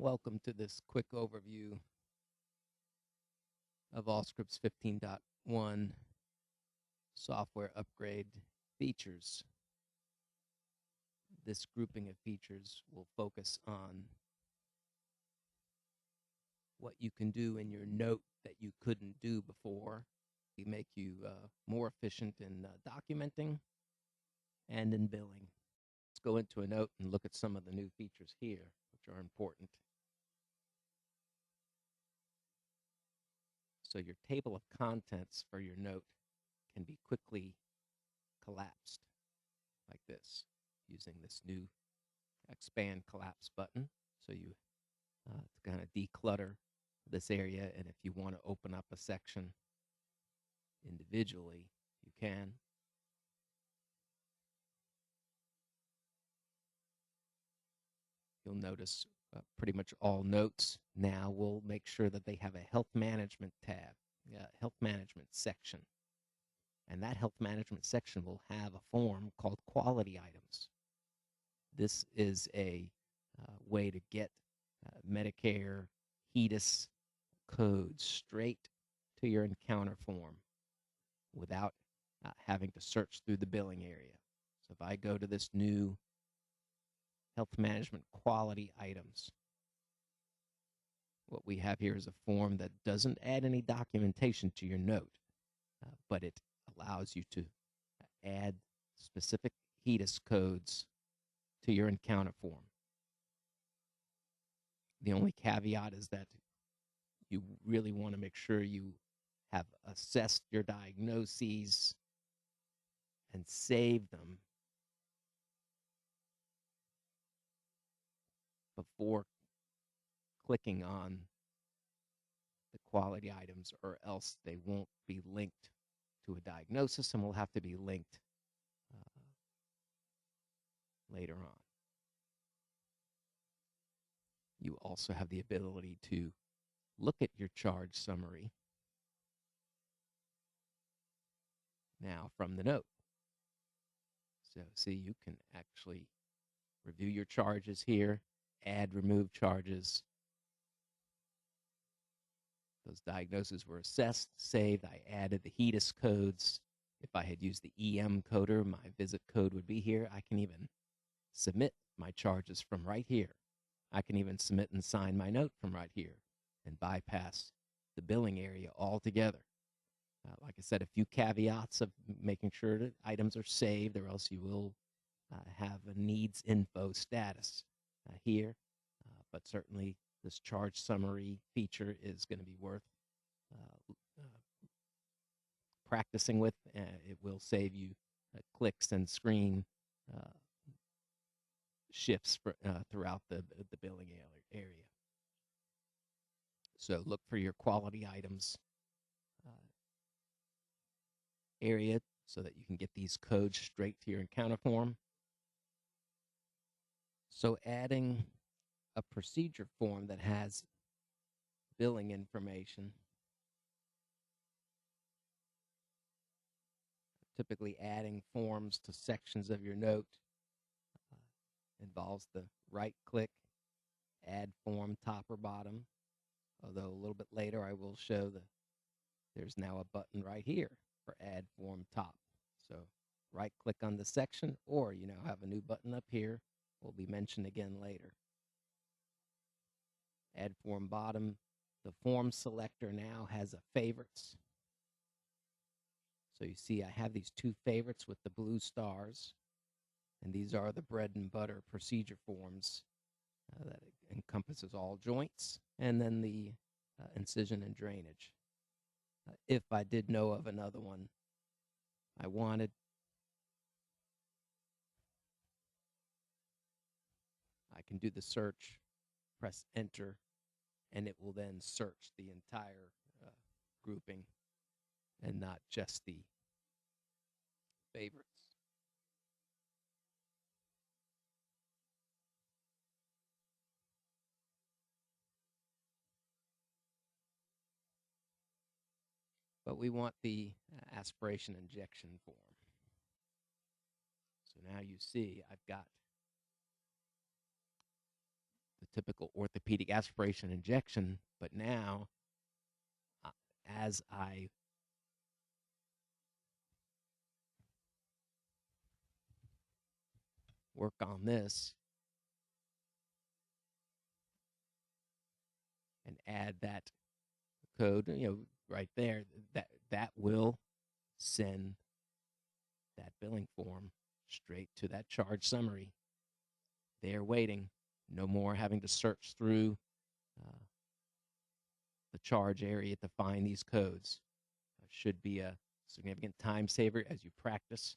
Welcome to this quick overview of Allscripts 15.1 software upgrade features. This grouping of features will focus on what you can do in your note that you couldn't do before. They make you more efficient in documenting and in billing. Let's go into a note and look at some of the new features here, which are important. So your table of contents for your note can be quickly collapsed like this using this new expand collapse button. So you to kind of declutter this area, and if you want to open up a section individually, you can. You'll notice pretty much all notes now will make sure that they have a health management tab, health management section. And that health management section will have a form called quality items. This is a way to get Medicare HEDIS codes straight to your encounter form without having to search through the billing area. So if I go to this new health management quality items, what we have here is a form that doesn't add any documentation to your note, but it allows you to add specific HEDIS codes to your encounter form. The only caveat is that you really want to make sure you have assessed your diagnoses and saved them before clicking on the quality items, or else they won't be linked to a diagnosis and will have to be linked later on. You also have the ability to look at your charge summary now from the note. So see, you can actually review your charges here, add, remove charges. Those diagnoses were assessed, saved. I added the HEDIS codes. If I had used the EM coder, my visit code would be here. I can even submit my charges from right here. I can even submit and sign my note from right here and bypass the billing area altogether. Like I said, a few caveats of making sure that items are saved, or else you will have a needs info status here. But certainly this charge summary feature is going to be worth practicing with. It will save you clicks and screen shifts throughout the billing area. So look for your quality items area so that you can get these codes straight to your encounter form. So adding a procedure form that has billing information, typically adding forms to sections of your note, involves the right click, add form top or bottom, although a little bit later I will show there's now a button right here for add form top. So right click on the section, or you now have a new button up here, will be mentioned again later. Add form bottom. The form selector now has a favorites. So you see I have these two favorites with the blue stars, and these are the bread and butter procedure forms that encompasses all joints, and then the incision and drainage. If I did know of another one I wanted, I can do the search, press enter, and it will then search the entire grouping and not just the favorites. But we want the aspiration injection form. So now you see I've got the typical orthopedic aspiration injection, but now as I work on this and add that code, right there, that will send that billing form straight to that charge summary. They're waiting. No more having to search through the charge area to find these codes. Should be a significant time saver as you practice.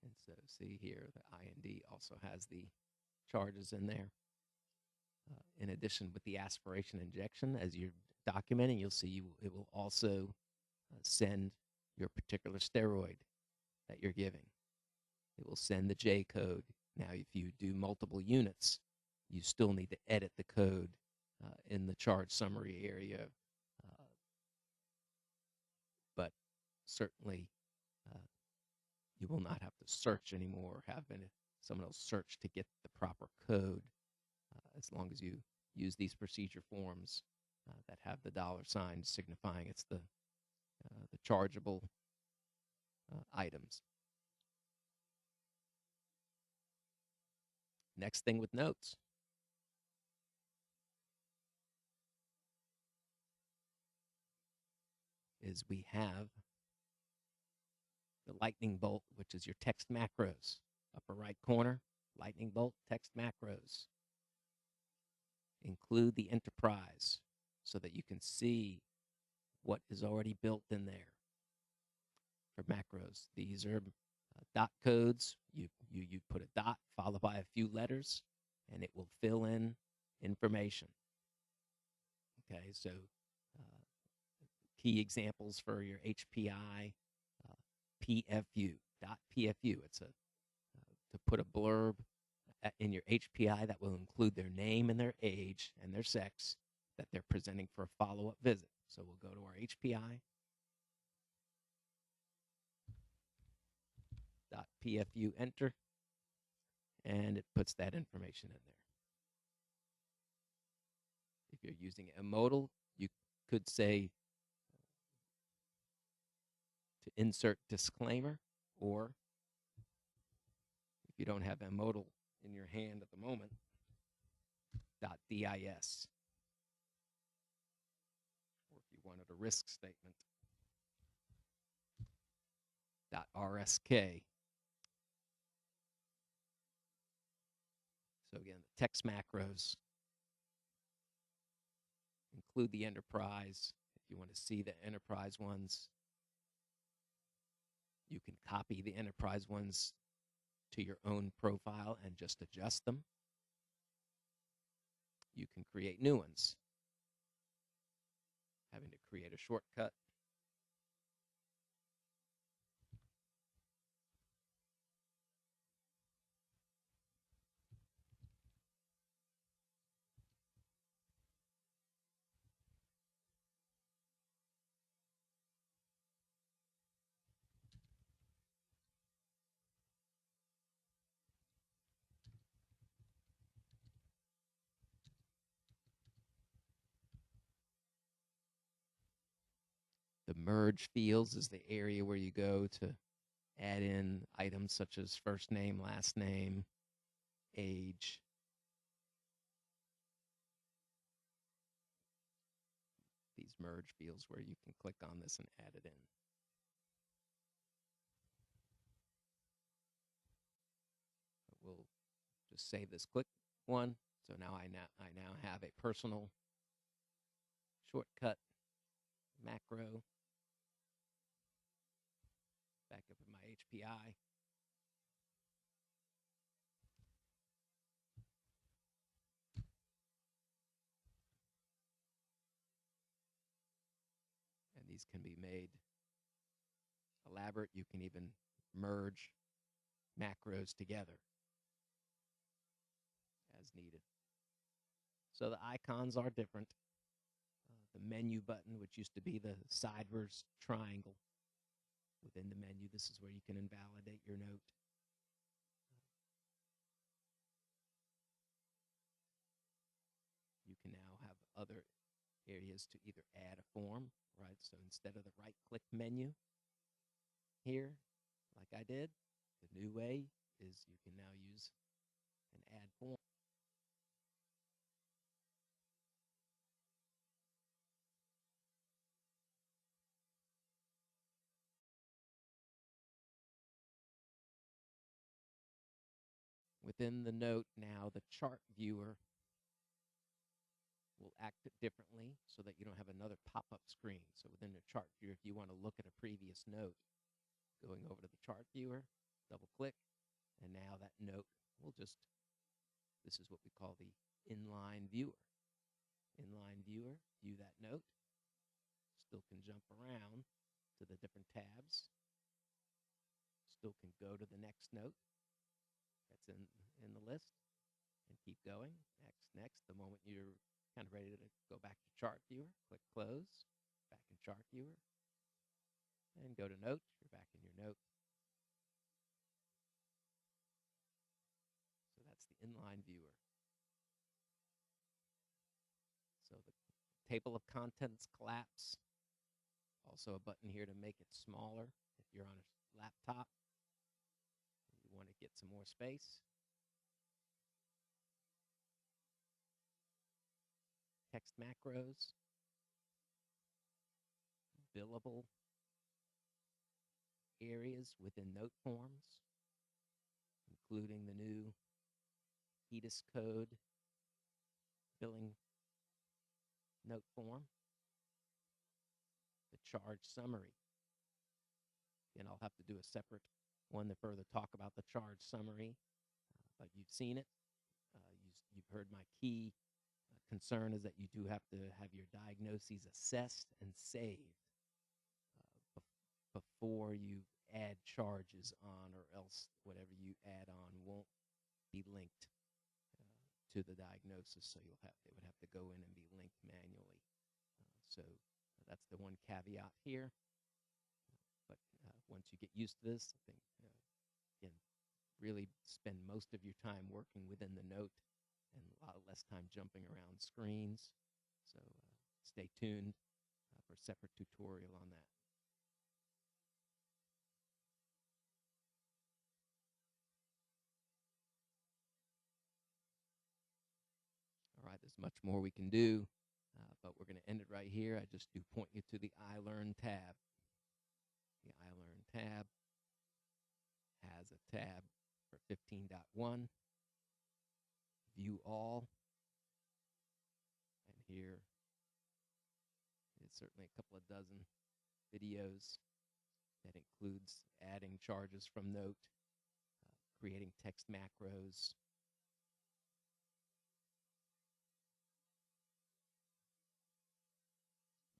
And so see here, the IND also has the charges in there. In addition, with the aspiration injection, as you're documenting, you'll see it will also send your particular steroid that you're giving. It will send the J code. Now, if you do multiple units, you still need to edit the code in the charge summary area. But certainly, you will not have to search anymore, have someone else search to get the proper code, as long as you use these procedure forms that have the $ signifying it's the chargeable items. Next thing with notes. Is we have the lightning bolt, which is your text macros. Upper right corner, lightning bolt, text macros. Include the enterprise so that you can see what is already built in there for macros. These are dot codes. You put a dot followed by a few letters, and it will fill in information. Okay, so key examples for your HPI, PFU, dot PFU. It's to put a blurb in your HPI that will include their name and their age and their sex that they're presenting for a follow-up visit. So we'll go to our HPI, dot PFU, enter, and it puts that information in there. If you're using a modal, you could say to insert disclaimer, or if you don't have a modal in your hand at the moment, .dis, or if you wanted a risk statement, .rsk. So again, the text macros include the enterprise. If you want to see the enterprise ones, you can copy the enterprise ones to your own profile and just adjust them. You can create new ones, having to create a shortcut. The merge fields is the area where you go to add in items such as first name, last name, age. These merge fields where you can click on this and add it in. We'll just save this quick one. So now I now have a personal shortcut macro back up in my HPI. And these can be made elaborate. You can even merge macros together as needed. So the icons are different. The menu button, which used to be the sideways triangle within the menu, this is where you can invalidate your note. other areas to either add a form, right? So instead of the right-click menu here, like I did, the new way is you can now use an add form. Within the note now, the chart viewer will act differently so that you don't have another pop-up screen. So within the chart viewer, if you want to look at a previous note, going over to the chart viewer, double click, and now that note will just, this is what we call the inline viewer. Inline viewer, view that note, still can jump around to the different tabs, still can go to the next note that's in the list and keep going. Next. The moment you're kind of ready to go back to chart viewer, click close, back in chart viewer, and go to notes. You're back in your note. So that's the inline viewer. So the table of contents collapse. Also a button here to make it smaller if you're on a laptop. You want to get some more space. Text macros. Billable areas within note forms, including the new HEDIS code billing note form. The charge summary. Again, I'll have to do a separate one to further talk about the charge summary, but you've seen it. You've heard my key concern is that you do have to have your diagnoses assessed and saved before you add charges on, or else whatever you add on won't be linked to the diagnosis. So they would have to go in and be linked manually. So that's the one caveat here. But once you get used to this, I think, again, really spend most of your time working within the note and a lot less time jumping around screens. So stay tuned for a separate tutorial on that. All right, there's much more we can do, but we're going to end it right here. I just do point you to the iLearn tab. The iLearn tab has a tab for 15.1, view all, and here is certainly a couple of dozen videos that includes adding charges from note, creating text macros,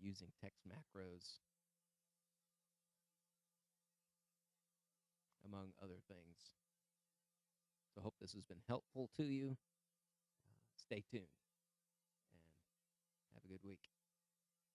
using text macros, among other things. So I hope this has been helpful to you. Stay tuned and have a good week.